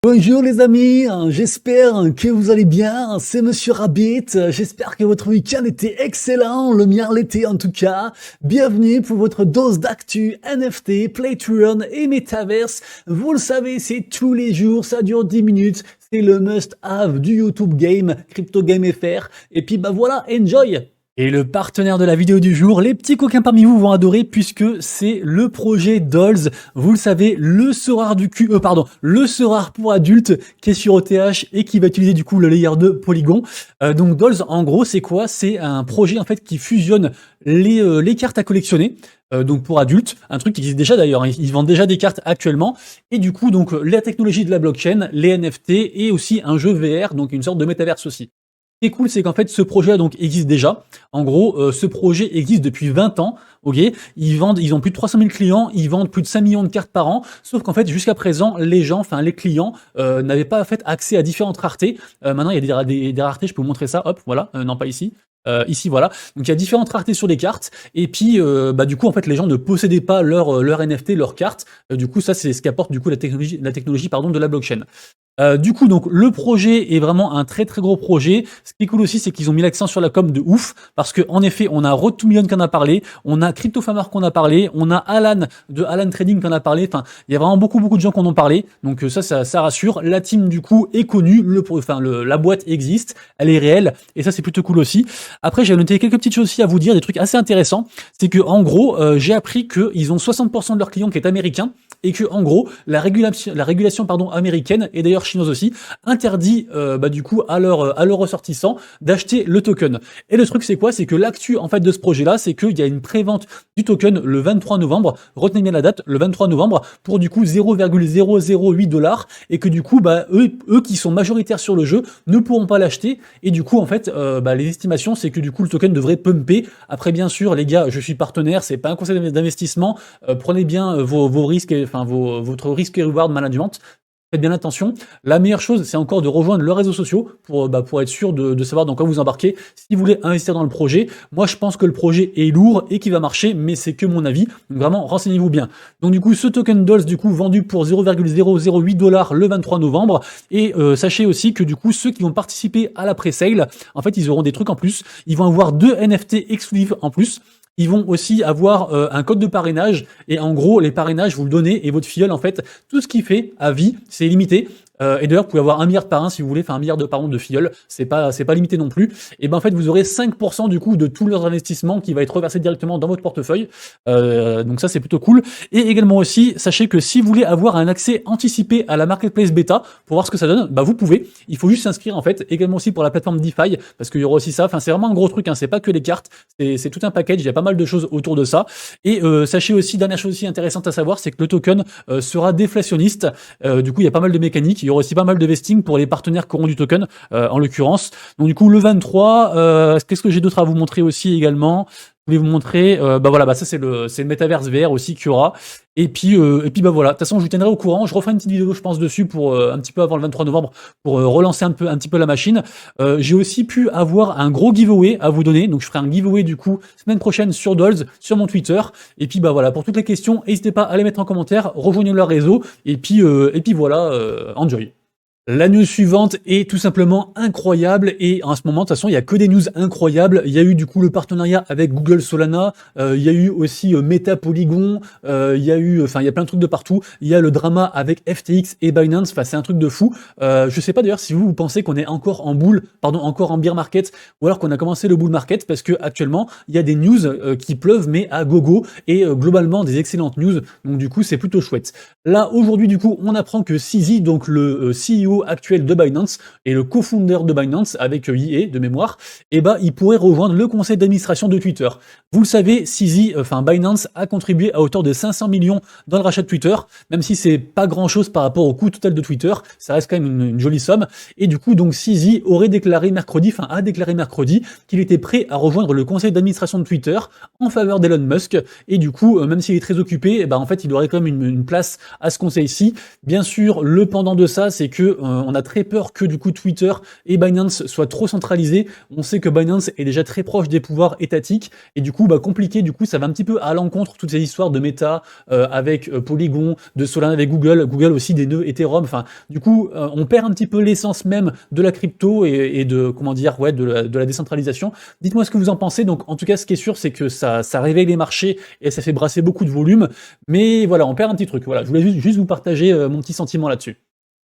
Bonjour les amis, j'espère que vous allez bien, c'est Monsieur Rabbit, j'espère que votre week-end était excellent, le mien l'était en tout cas. Bienvenue pour votre dose d'actu NFT, Play to Earn et Metaverse. Vous le savez, c'est tous les jours, ça dure 10 minutes, c'est le must-have du YouTube Game, Crypto Game FR. Et puis bah voilà, enjoy! Et le partenaire de la vidéo du jour, les petits coquins parmi vous vont adorer puisque c'est le projet Dolls. Vous le savez, le Sorare le Sorare pour adultes qui est sur OTH et qui va utiliser du coup le layer 2 Polygon. Donc Dolls, en gros, c'est quoi? C'est un projet en fait qui fusionne les cartes à collectionner. Donc pour adultes, un truc qui existe déjà d'ailleurs, hein, ils vendent déjà des cartes actuellement, et du coup donc la technologie de la blockchain, les NFT et aussi un jeu VR, donc une sorte de métaverse aussi. Ce qui est cool, c'est qu'en fait, ce projet-là donc existe déjà. En gros, ce projet existe depuis 20 ans. Ok, ils ont plus de 300 000 clients, ils vendent plus de 5 millions de cartes par an. Sauf qu'en fait, jusqu'à présent, les clients n'avaient pas fait accès à différentes raretés. Maintenant, il y a des raretés. Je peux vous montrer ça. Hop, voilà. Non, pas ici. Ici, voilà. Donc, il y a différentes raretés sur les cartes. Et puis, du coup, en fait, les gens ne possédaient pas leur NFT, leur carte. Du coup, ça, c'est ce qu'apporte du coup la technologie, de la blockchain. Du coup, donc le projet est vraiment un très très gros projet. Ce qui est cool aussi, c'est qu'ils ont mis l'accent sur la com de ouf, parce que en effet, on a Road to Million qui en a parlé, on a CryptoFarmer qu'on a parlé, on a Alan de Alan Trading qui en a parlé. Enfin, il y a vraiment beaucoup de gens qui en ont parlé. Donc ça rassure. La team du coup est connue, la boîte existe, elle est réelle, et ça c'est plutôt cool aussi. Après, j'ai noté quelques petites choses aussi à vous dire, des trucs assez intéressants. C'est que en gros, j'ai appris qu'ils ont 60% de leurs clients qui est américain, et que en gros, la régulation américaine, et d'ailleurs chinoise aussi, interdit du coup à leurs ressortissants d'acheter le token. Et le truc c'est quoi? C'est que l'actu en fait de ce projet-là, c'est qu'il y a une prévente du token le 23 novembre, retenez bien la date, le 23 novembre, pour du coup 0,008 $, et que du coup eux qui sont majoritaires sur le jeu ne pourront pas l'acheter, et du coup en fait les estimations c'est que du coup le token devrait pumper. Après bien sûr les gars, je suis partenaire, c'est pas un conseil d'investissement, prenez bien vos risques, votre risque et reward management. Faites bien attention. La meilleure chose, c'est encore de rejoindre leurs réseaux sociaux pour être sûr de savoir dans quoi vous embarquez. Si vous voulez investir dans le projet, moi je pense que le projet est lourd et qu'il va marcher, mais c'est que mon avis. Donc vraiment, renseignez-vous bien. Donc du coup, ce token Dolls, du coup, vendu pour 0,008 $ le 23 novembre. Et sachez aussi que du coup, ceux qui vont participer à la pre-sale, en fait, ils auront des trucs en plus. Ils vont avoir 2 NFT exclusifs en plus. Ils vont aussi avoir un code de parrainage, et en gros les parrainages vous le donnez, et votre filleul en fait tout ce qu'il fait à vie c'est illimité. Et d'ailleurs vous pouvez avoir 1 milliard de parrains si vous voulez, enfin 1 milliard de filleuls, c'est pas limité non plus. Et ben en fait vous aurez 5% du coup de tous leurs investissements qui va être reversé directement dans votre portefeuille. Donc ça c'est plutôt cool. Et également aussi sachez que si vous voulez avoir un accès anticipé à la marketplace bêta pour voir ce que ça donne, bah vous pouvez. Il faut juste s'inscrire en fait, également aussi pour la plateforme DeFi, parce qu'il y aura aussi ça. Enfin c'est vraiment un gros truc, hein. C'est pas que les cartes, c'est tout un package. Il y a pas mal de choses autour de ça. Et sachez aussi, dernière chose aussi intéressante à savoir, c'est que le token sera déflationniste. Du coup il y a pas mal de mécaniques. Il y aura aussi pas mal de vesting pour les partenaires qui auront du token, en l'occurrence. Donc du coup, le 23, qu'est-ce que j'ai d'autre à vous montrer aussi également? Je voulais vous montrer, ça c'est le Metaverse VR aussi qu'il y aura. Et puis voilà. De toute façon, je vous tiendrai au courant. Je referai une petite vidéo, je pense, dessus pour un petit peu avant le 23 novembre pour relancer un petit peu la machine. J'ai aussi pu avoir un gros giveaway à vous donner. Donc je ferai un giveaway du coup semaine prochaine sur Dolls, sur mon Twitter. Et puis voilà, pour toutes les questions, n'hésitez pas à les mettre en commentaire, rejoignez leur réseau. Et puis voilà, enjoy. La news suivante est tout simplement incroyable, et en ce moment de toute façon il y a que des news incroyables. Il y a eu du coup le partenariat avec Google Solana, il y a eu aussi Meta Polygon, il y a plein de trucs de partout. Il y a le drama avec FTX et Binance, c'est un truc de fou. Je sais pas d'ailleurs si vous pensez qu'on est encore encore en bear market, ou alors qu'on a commencé le bull market, parce que actuellement il y a des news qui pleuvent mais à gogo, et globalement des excellentes news. Donc du coup c'est plutôt chouette. Là aujourd'hui du coup on apprend que CZ, donc le CEO actuel de Binance et le co-founder de Binance avec Ye de mémoire, il pourrait rejoindre le conseil d'administration de Twitter. Vous le savez, Binance a contribué à hauteur de 500 millions dans le rachat de Twitter, même si c'est pas grand chose par rapport au coût total de Twitter, ça reste quand même une jolie somme. Et du coup, donc CZ a déclaré mercredi qu'il était prêt à rejoindre le conseil d'administration de Twitter en faveur d'Elon Musk. Et du coup, même s'il est très occupé, en fait, il aurait quand même une place à ce conseil-ci. Bien sûr, le pendant de ça, c'est que on a très peur que du coup Twitter et Binance soient trop centralisés. On sait que Binance est déjà très proche des pouvoirs étatiques et du coup compliqué, du coup ça va un petit peu à l'encontre toutes ces histoires de Meta avec Polygon, de Solana avec Google aussi des nœuds Ethereum. Enfin du coup on perd un petit peu l'essence même de la crypto et de comment dire de la décentralisation. Dites-moi ce que vous en pensez. Donc en tout cas ce qui est sûr c'est que ça réveille les marchés et ça fait brasser beaucoup de volume. Mais voilà, on perd un petit truc. Voilà, je voulais juste vous partager mon petit sentiment là-dessus.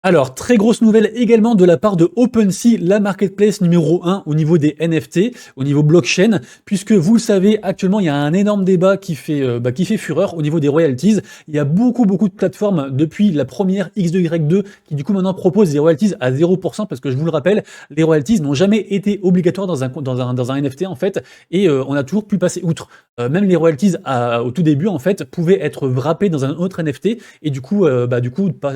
Alors, très grosse nouvelle également de la part de OpenSea, la marketplace numéro 1 au niveau des NFT, au niveau blockchain, puisque vous le savez, actuellement, il y a un énorme débat qui fait fureur au niveau des royalties. Il y a beaucoup de plateformes depuis la première X2Y2 qui du coup maintenant proposent des royalties à 0%, parce que je vous le rappelle, les royalties n'ont jamais été obligatoires dans un NFT en fait, et on a toujours pu passer outre. Même les royalties au tout début en fait pouvaient être wrappées dans un autre NFT et du coup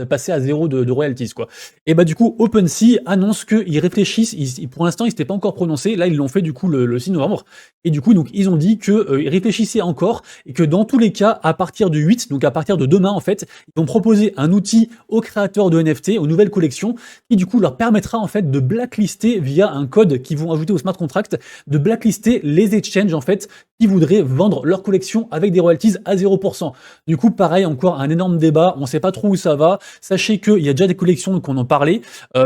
passer à zéro de royalties quoi. Et du coup OpenSea annonce qu'ils réfléchissent, pour l'instant ils s'étaient pas encore prononcés, là ils l'ont fait du coup le 6 novembre et du coup donc ils ont dit que ils réfléchissaient encore et que dans tous les cas à partir du 8, donc à partir de demain en fait, ils vont proposer un outil aux créateurs de NFT, aux nouvelles collections qui du coup leur permettra en fait de blacklister via un code qu'ils vont ajouter au smart contract, de blacklister les exchanges en fait qui voudraient vendre leur collection avec des royalties à 0%. Du coup, pareil, encore un énorme débat, on sait pas trop où ça va. Sachez qu'il y a déjà des collections qu'on en parlait.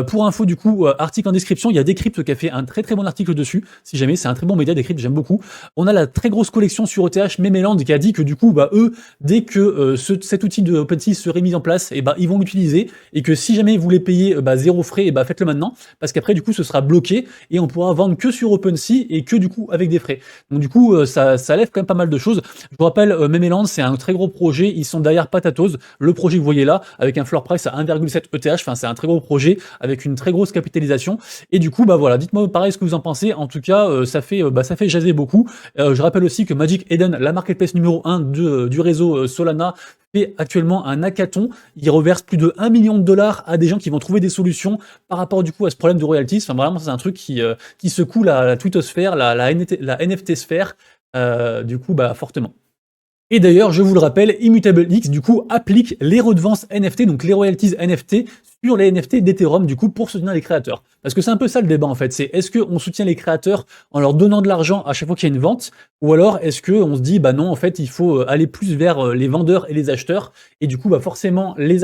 Pour info, du coup, article en description, il y a Decrypt qui a fait un très bon article dessus, si jamais, c'est un très bon média, Decrypt, j'aime beaucoup. On a la très grosse collection sur ETH, Memeland, qui a dit que du coup, eux, dès que cet outil de OpenSea serait mis en place, ils vont l'utiliser, et que si jamais vous voulez payer zéro frais, faites-le maintenant, parce qu'après, du coup, ce sera bloqué, et on pourra vendre que sur OpenSea, et que du coup, avec des frais. Donc du coup, ça lève quand même pas mal de choses. Je vous rappelle, Memeland, c'est un très gros projet. Ils sont derrière Patatos, le projet que vous voyez là, avec un floor price à 1,7 ETH. Enfin, c'est un très gros projet avec une très grosse capitalisation. Et du coup, voilà, dites-moi pareil ce que vous en pensez. En tout cas, ça fait jaser beaucoup. Je rappelle aussi que Magic Eden, la marketplace numéro 1 du réseau Solana, fait actuellement un hackathon. Il reverse plus de 1 million de dollars à des gens qui vont trouver des solutions par rapport du coup à ce problème de royalties. Enfin, vraiment, c'est un truc qui secoue la twittosphère, la NFT sphère, du coup, fortement. Et d'ailleurs, je vous le rappelle, ImmutableX, du coup, applique les redevances NFT, donc les royalties NFT, sur les NFT d'Ethereum, du coup, pour soutenir les créateurs. Parce que c'est un peu ça le débat, en fait. C'est est-ce qu'on soutient les créateurs en leur donnant de l'argent à chaque fois qu'il y a une vente, ou alors est-ce qu'on se dit, non, en fait, il faut aller plus vers les vendeurs et les acheteurs, et du coup, forcément, les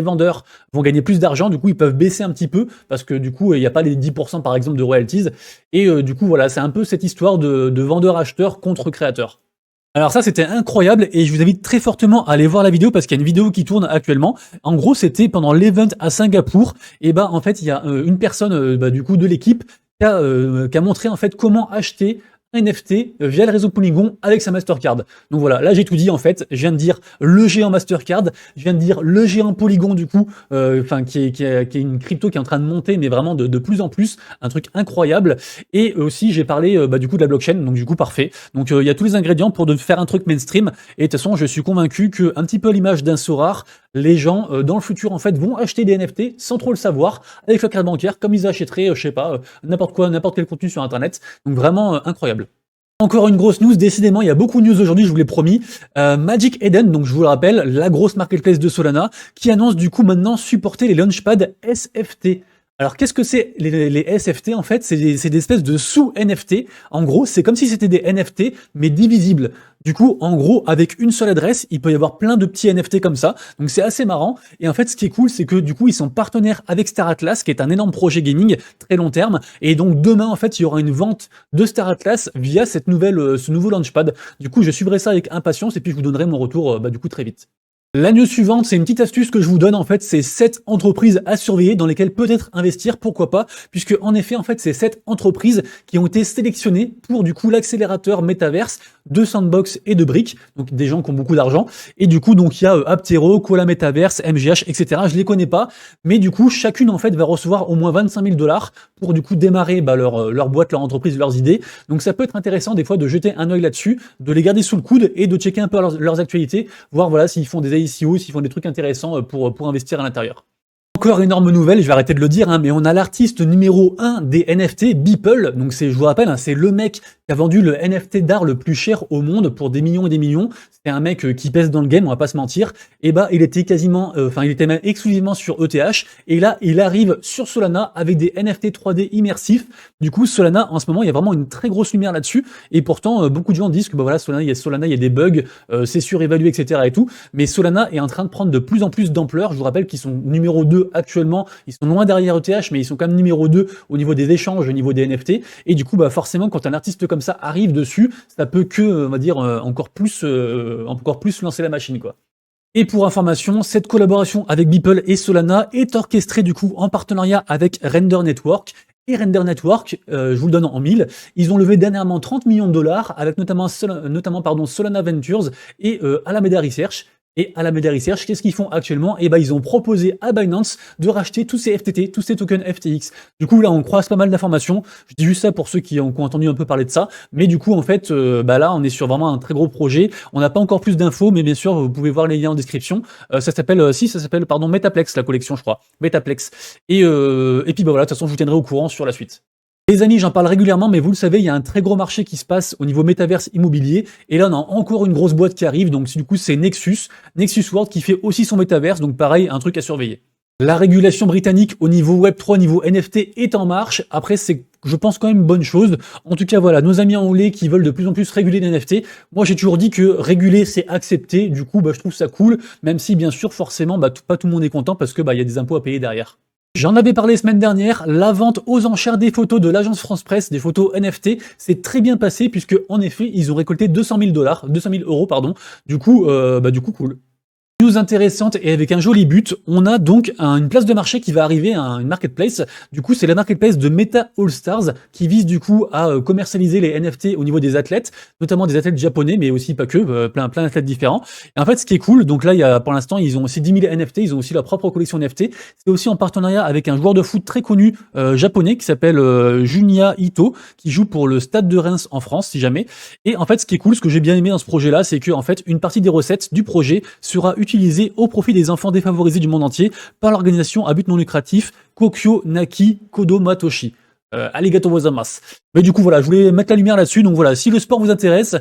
vendeurs vont gagner plus d'argent, du coup, ils peuvent baisser un petit peu, parce que du coup, il n'y a pas les 10% par exemple de royalties, et du coup, voilà, c'est un peu cette histoire de vendeurs-acheteurs contre créateurs. Alors ça, c'était incroyable et je vous invite très fortement à aller voir la vidéo parce qu'il y a une vidéo qui tourne actuellement. En gros, c'était pendant l'event à Singapour. Et en fait, il y a une personne du coup de l'équipe qui a montré en fait comment acheter NFT via le réseau Polygon avec sa Mastercard. Donc voilà, là j'ai tout dit en fait. Je viens de dire le géant Mastercard, je viens de dire le géant Polygon du coup, qui est une crypto qui est en train de monter, mais vraiment de plus en plus, un truc incroyable. Et aussi j'ai parlé du coup de la blockchain, donc du coup parfait. Donc il y a tous les ingrédients pour faire un truc mainstream. Et de toute façon, je suis convaincu que un petit peu à l'image d'un Sorare, les gens dans le futur en fait vont acheter des NFT sans trop le savoir avec leur carte bancaire, comme ils achèteraient, je sais pas, n'importe quel contenu sur internet. Donc vraiment incroyable. Encore une grosse news, décidément, il y a beaucoup de news aujourd'hui, je vous l'ai promis. Magic Eden, donc je vous le rappelle, la grosse marketplace de Solana, qui annonce du coup maintenant supporter les launchpads SFT. Alors qu'est-ce que c'est les SFT en fait? C'est des espèces de sous-NFT. En gros, c'est comme si c'était des NFT, mais divisibles. Du coup, en gros, avec une seule adresse, il peut y avoir plein de petits NFT comme ça. Donc c'est assez marrant. Et en fait, ce qui est cool, c'est que du coup, ils sont partenaires avec Star Atlas, qui est un énorme projet gaming très long terme. Et donc demain, en fait, il y aura une vente de Star Atlas via ce nouveau launchpad. Du coup, je suivrai ça avec impatience et puis je vous donnerai mon retour du coup très vite. La news suivante, c'est une petite astuce que je vous donne, en fait, c'est 7 entreprises à surveiller dans lesquelles peut-être investir, pourquoi pas, puisque en effet, en fait, c'est 7 entreprises qui ont été sélectionnées pour du coup l'accélérateur Metaverse de Sandbox et de Brick, donc des gens qui ont beaucoup d'argent, et du coup, donc il y a Aptero, Cola Metaverse, MGH, etc. Je les connais pas, mais du coup, chacune en fait va recevoir au moins 25 000 $ pour du coup démarrer leur boîte, leur entreprise, leurs idées. Donc ça peut être intéressant des fois de jeter un œil là-dessus, de les garder sous le coude et de checker un peu leurs actualités, voir voilà s'ils font des ICO, s'ils font des trucs intéressants pour investir à l'intérieur. Encore énorme nouvelle, je vais arrêter de le dire, mais on a l'artiste numéro 1 des NFT, Beeple, donc je vous rappelle, c'est le mec qui qui a vendu le NFT d'art le plus cher au monde pour des millions et des millions. C'était un mec qui pèse dans le game, on va pas se mentir. Et bah, il était quasiment, il était même exclusivement sur ETH. Et là, il arrive sur Solana avec des NFT 3D immersifs. Du coup, Solana, en ce moment, il y a vraiment une très grosse lumière là-dessus. Et pourtant, beaucoup de gens disent que bah voilà, Solana, il y a des bugs, c'est surévalué, etc. et tout. Mais Solana est en train de prendre de plus en plus d'ampleur. Je vous rappelle qu'ils sont numéro 2 actuellement. Ils sont loin derrière ETH, mais ils sont quand même numéro 2 au niveau des échanges, au niveau des NFT. Et du coup, bah forcément, quand un artiste comme ça arrive dessus, ça peut que, on va dire, encore plus lancer la machine, quoi. Et pour information, cette collaboration avec Beeple et Solana est orchestrée du coup en partenariat avec Render Network. Et Render Network, je vous le donne en 1000, ils ont levé dernièrement 30 millions de dollars avec notamment Solana Ventures et Alameda Research. Et Alameda Research, qu'est-ce qu'ils font actuellement? Et ben ils ont proposé à Binance de racheter tous ces FTT, tous ces tokens FTX. Du coup là on croise pas mal d'informations. Je dis juste ça pour ceux qui ont entendu un peu parler de ça. Mais du coup en fait, bah là on est sur vraiment un très gros projet. On n'a pas encore plus d'infos, mais bien sûr vous pouvez voir les liens en description. Ça s'appelle Metaplex la collection je crois. Metaplex. Et puis bah voilà, de toute façon je vous tiendrai au courant sur la suite. Les amis, j'en parle régulièrement, mais vous le savez, il y a un très gros marché qui se passe au niveau métaverse immobilier. Et là, on a encore une grosse boîte qui arrive. Donc, du coup, c'est Nexus World qui fait aussi son métaverse. Donc, pareil, un truc à surveiller. La régulation britannique au niveau Web3, niveau NFT est en marche. Après, c'est, je pense, quand même une bonne chose. En tout cas, voilà, nos amis anglais qui veulent de plus en plus réguler les NFT. Moi, j'ai toujours dit que réguler, c'est accepter. Du coup, bah, je trouve ça cool. Même si, bien sûr, forcément, bah, pas tout le monde est content parce que, bah, il y a des impôts à payer derrière. J'en avais parlé semaine dernière, la vente aux enchères des photos de l'agence France Presse, des photos NFT, s'est très bien passé puisque, en effet, ils ont récolté 200 000 euros, pardon. Du coup, cool. News intéressante et avec un joli but, on a donc une place de marché qui va arriver, une marketplace. Du coup, c'est la marketplace de Meta All Stars qui vise du coup à commercialiser les NFT au niveau des athlètes, notamment des athlètes japonais, mais aussi pas que, plein d'athlètes différents. Et en fait, ce qui est cool, donc là, il y a pour l'instant, ils ont aussi 10 000 NFT, ils ont aussi leur propre collection NFT. C'est aussi en partenariat avec un joueur de foot très connu japonais qui s'appelle Junya Ito, qui joue pour le Stade de Reims en France, si jamais. Et en fait, ce qui est cool, ce que j'ai bien aimé dans ce projet-là, c'est que en fait, une partie des recettes du projet sera utilisée au profit des enfants défavorisés du monde entier par l'organisation à but non lucratif Kokyo Naki Kodo Matoshi. Arigato gozaimasu. Mais du coup, voilà, je voulais mettre la lumière là-dessus. Donc voilà, si le sport vous intéresse,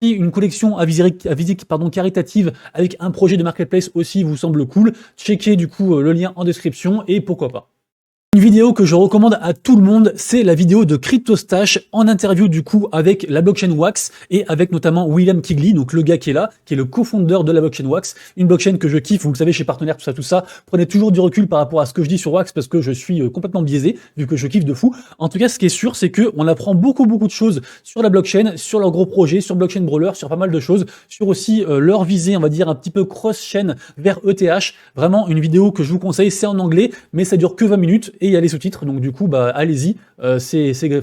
si une collection à visite caritative avec un projet de marketplace aussi vous semble cool, checkez du coup le lien en description et pourquoi pas. Une vidéo que je recommande à tout le monde, c'est la vidéo de CryptoStash en interview du coup avec la blockchain Wax et avec notamment William Kigley, donc le gars qui est là, qui est le co-founder de la blockchain Wax, une blockchain que je kiffe, vous le savez, chez Partenaire, tout ça. Prenez toujours du recul par rapport à ce que je dis sur Wax parce que je suis complètement biaisé vu que je kiffe de fou. En tout cas, ce qui est sûr, c'est que on apprend beaucoup de choses sur la blockchain, sur leurs gros projets, sur Blockchain Brawler, sur pas mal de choses, sur aussi leur visée, on va dire un petit peu cross-chain vers ETH. Vraiment une vidéo que je vous conseille, c'est en anglais, mais ça dure que 20 minutes. Et il y a les sous-titres, donc du coup, bah allez-y,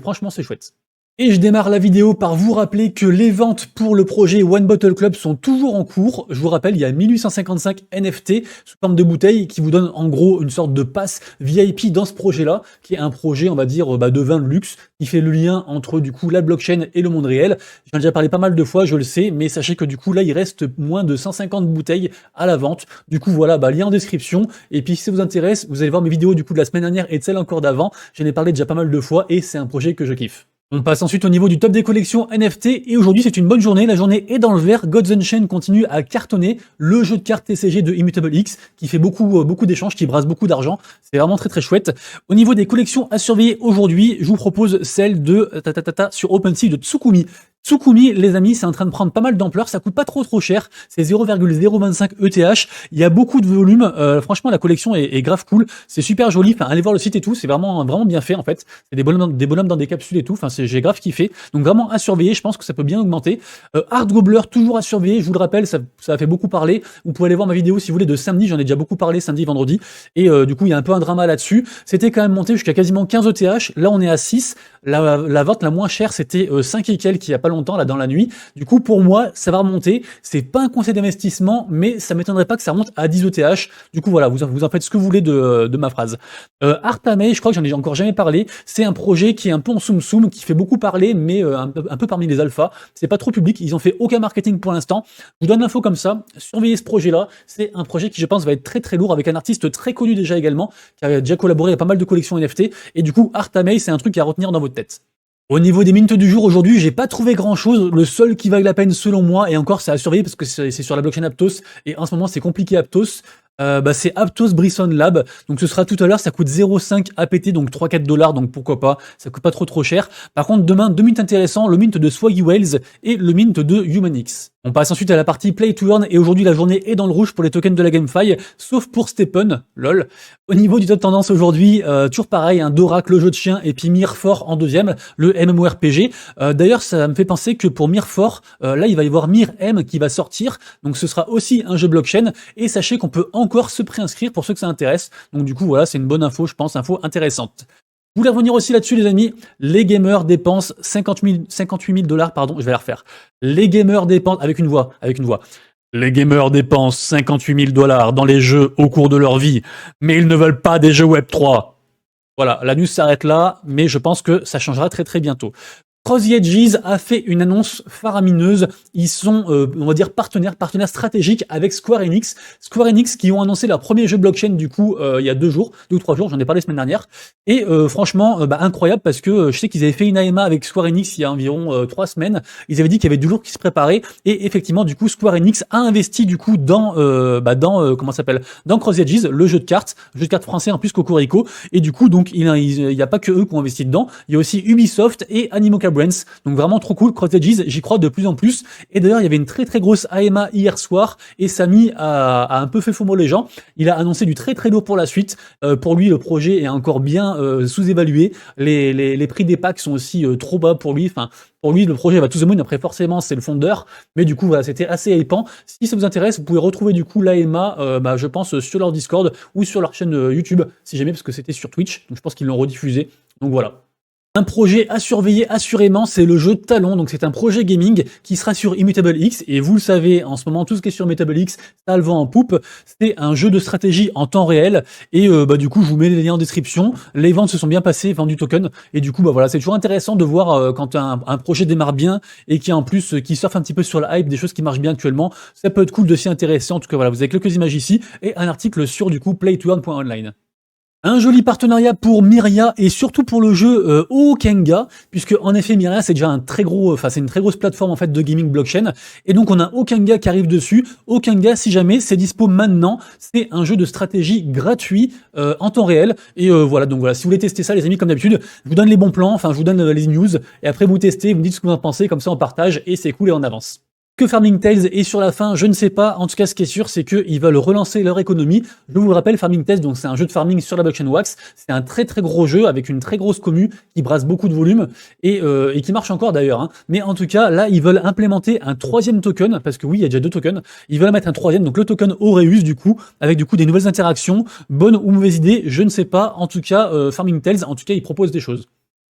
franchement c'est chouette. Et je démarre la vidéo par vous rappeler que les ventes pour le projet One Bottle Club sont toujours en cours. Je vous rappelle, il y a 1855 NFT sous forme de bouteilles qui vous donnent en gros une sorte de passe VIP dans ce projet-là, qui est un projet, on va dire, de vin de luxe, qui fait le lien entre du coup la blockchain et le monde réel. J'en ai déjà parlé pas mal de fois, je le sais, mais sachez que du coup là, il reste moins de 150 bouteilles à la vente. Du coup, voilà, lien en description. Et puis si ça vous intéresse, vous allez voir mes vidéos du coup de la semaine dernière et de celle encore d'avant. J'en ai parlé déjà pas mal de fois et c'est un projet que je kiffe. On passe ensuite au niveau du top des collections NFT et aujourd'hui c'est une bonne journée, la journée est dans le vert, Gods Unchained continue à cartonner, le jeu de cartes TCG de Immutable X qui fait beaucoup d'échanges, qui brasse beaucoup d'argent, c'est vraiment très chouette. Au niveau des collections à surveiller aujourd'hui, je vous propose celle de sur OpenSea de Tsukumi. Tsukumi, les amis, c'est en train de prendre pas mal d'ampleur, ça coûte pas trop cher, c'est 0,025 ETH, il y a beaucoup de volume, franchement la collection est grave cool, c'est super joli, enfin allez voir le site et tout, c'est vraiment bien fait en fait, c'est des bonhommes dans des capsules et tout, enfin j'ai grave kiffé, donc vraiment à surveiller, je pense que ça peut bien augmenter. Art Gobbler, toujours à surveiller, je vous le rappelle, ça a fait beaucoup parler, vous pouvez aller voir ma vidéo si vous voulez de samedi, j'en ai déjà beaucoup parlé samedi, vendredi, et du coup il y a un peu un drama là-dessus, c'était quand même monté jusqu'à quasiment 15 ETH, là on est à 6, la vente la moins chère c'était 5 et quelques il y a pas longtemps, là dans la nuit, du coup pour moi ça va remonter, c'est pas un conseil d'investissement, mais ça m'étonnerait pas que ça remonte à 10 ETH, du coup voilà, vous en faites ce que vous voulez de ma phrase. Artamei, je crois que j'en ai encore jamais parlé, c'est un projet qui est un peu en soum qui fait beaucoup parler, mais un peu parmi les alphas, c'est pas trop public, ils ont fait aucun marketing pour l'instant, je vous donne l'info comme ça, surveillez ce projet-là, c'est un projet qui je pense va être très lourd, avec un artiste très connu déjà également, qui a déjà collaboré à pas mal de collections NFT, et du coup Artamei c'est un truc à retenir dans votre tête. Au niveau des mints du jour, aujourd'hui, j'ai pas trouvé grand chose. Le seul qui vaille la peine selon moi, et encore c'est à surveiller parce que c'est sur la blockchain Aptos, et en ce moment c'est compliqué Aptos, c'est Aptos Brisson Lab. Donc ce sera tout à l'heure, ça coûte 0,5 APT, donc 3-4 dollars, donc pourquoi pas, ça coûte pas trop cher. Par contre, demain, deux mints intéressants, le mint de Swaggy Whales et le mint de Humanix. On passe ensuite à la partie Play to Earn, et aujourd'hui la journée est dans le rouge pour les tokens de la GameFi, sauf pour Stephen, lol. Au niveau du top tendance aujourd'hui, toujours pareil, un Dorak, le jeu de chien, et puis Mirfort en deuxième, le MMORPG. D'ailleurs, ça me fait penser que pour Mirfort, là il va y avoir Mir M qui va sortir, donc ce sera aussi un jeu blockchain, et sachez qu'on peut encore se préinscrire pour ceux que ça intéresse. Donc du coup voilà, c'est une bonne info, je pense, info intéressante. Je voulais revenir aussi là-dessus, les amis. Les gamers dépensent 58 000 dollars, pardon, je vais la refaire. Les gamers dépensent, avec une voix. Les gamers dépensent 58 000 dollars dans les jeux au cours de leur vie, mais ils ne veulent pas des jeux Web3. Voilà, la news s'arrête là, mais je pense que ça changera très bientôt. Cross the Edges a fait une annonce faramineuse. Ils sont, on va dire, partenaires stratégiques avec Square Enix. Square Enix qui ont annoncé leur premier jeu blockchain du coup il y a 2 ou 3 jours, j'en ai parlé la semaine dernière. Et franchement, incroyable parce que je sais qu'ils avaient fait une AMA avec Square Enix il y a environ 3 semaines. Ils avaient dit qu'il y avait du lourd qui se préparait. Et effectivement, du coup, Square Enix a investi du coup dans comment ça s'appelle, dans Cross the Edges, le jeu de cartes français en plus Cocorico. Et du coup, donc il y a pas que eux qui ont investi dedans. Il y a aussi Ubisoft et Animoca Brands. Donc vraiment trop cool, Cross Edges, j'y crois de plus en plus. Et d'ailleurs, il y avait une très grosse AMA hier soir et Samy a un peu fait faux mot les gens. Il a annoncé du très lourd pour la suite. Pour lui, le projet est encore bien sous-évalué. Les prix des packs sont aussi trop bas pour lui. Enfin, pour lui, le projet va tout the moon. Après, forcément, c'est le fondeur. Mais du coup, voilà, c'était assez hypant. Si ça vous intéresse, vous pouvez retrouver du coup l'AMA, je pense, sur leur Discord ou sur leur chaîne YouTube, si jamais, parce que c'était sur Twitch. Donc je pense qu'ils l'ont rediffusé. Donc voilà. Un projet à surveiller assurément, c'est le jeu Talon. Donc c'est un projet gaming qui sera sur Immutable X. Et vous le savez, en ce moment, tout ce qui est sur Immutable X, ça a le vent en poupe. C'est un jeu de stratégie en temps réel. Et du coup, je vous mets les liens en description. Les ventes se sont bien passées, ventes du token. Et du coup, voilà, c'est toujours intéressant de voir quand un projet démarre bien et qui en plus qui surfe un petit peu sur la hype des choses qui marchent bien actuellement. Ça peut être cool de s'y intéresser. En tout cas, voilà, vous avez quelques images ici et un article sur du coup playtoearn.online. Un joli partenariat pour Myria et surtout pour le jeu Okenga, puisque en effet Myria c'est déjà c'est une très grosse plateforme en fait de gaming blockchain, et donc on a Okenga qui arrive dessus. Okenga, si jamais, c'est dispo maintenant, c'est un jeu de stratégie gratuit en temps réel, et voilà, donc voilà, si vous voulez tester ça les amis, comme d'habitude, je vous donne les bons plans, enfin je vous donne les news, et après vous testez, vous me dites ce que vous en pensez, comme ça on partage, et c'est cool et on avance. Que Farming Tales est sur la fin, je ne sais pas. En tout cas, ce qui est sûr, c'est qu'ils veulent relancer leur économie. Je vous rappelle, Farming Tales, donc c'est un jeu de farming sur la blockchain Wax. C'est un très gros jeu avec une très grosse commu qui brasse beaucoup de volume et qui marche encore d'ailleurs. Hein. Mais en tout cas, là, ils veulent implémenter un 3e token parce que oui, il y a déjà 2 tokens. Ils veulent mettre un 3e, donc le token Aureus du coup, avec du coup des nouvelles interactions. Bonne ou mauvaise idée, je ne sais pas. En tout cas, Farming Tales, en tout cas, ils proposent des choses.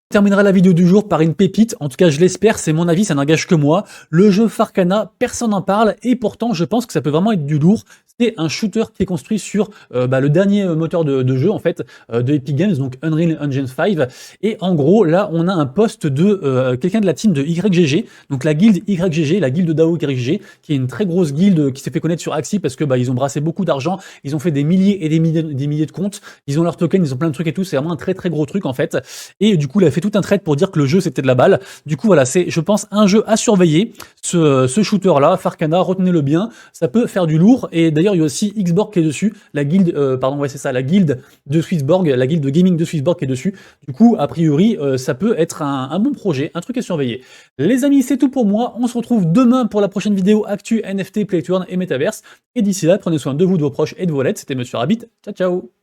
On terminera la vidéo du jour par une pépite, en tout cas je l'espère, c'est mon avis, ça n'engage que moi. Le jeu Farcana, personne n'en parle et pourtant je pense que ça peut vraiment être du lourd. C'est un shooter qui est construit sur le dernier moteur de jeu en fait de Epic Games, donc Unreal Engine 5. Et en gros là on a un post de quelqu'un de la team de YGG, donc la guilde YGG, la guilde DAO YGG, qui est une très grosse guilde qui s'est fait connaître sur Axie parce que ils ont brassé beaucoup d'argent, ils ont fait des milliers et des milliers de comptes, ils ont leurs tokens, ils ont plein de trucs et tout, c'est vraiment un très gros truc en fait. Et du coup il a fait tout un trade pour dire que le jeu c'était de la balle. Du coup voilà, c'est je pense un jeu à surveiller, ce shooter là, Farcana, retenez-le bien, ça peut faire du lourd. Et d'ailleurs il y a aussi Xborg qui est dessus, la guilde, la guilde de Swissborg, la guilde de gaming de Swissborg qui est dessus. Du coup a priori ça peut être un bon projet, un truc à surveiller. Les amis, c'est tout pour moi, on se retrouve demain pour la prochaine vidéo actu NFT, Play to Earn et Metaverse. Et d'ici là, prenez soin de vous, de vos proches et de vos lettres. C'était Monsieur Rabbit, ciao ciao.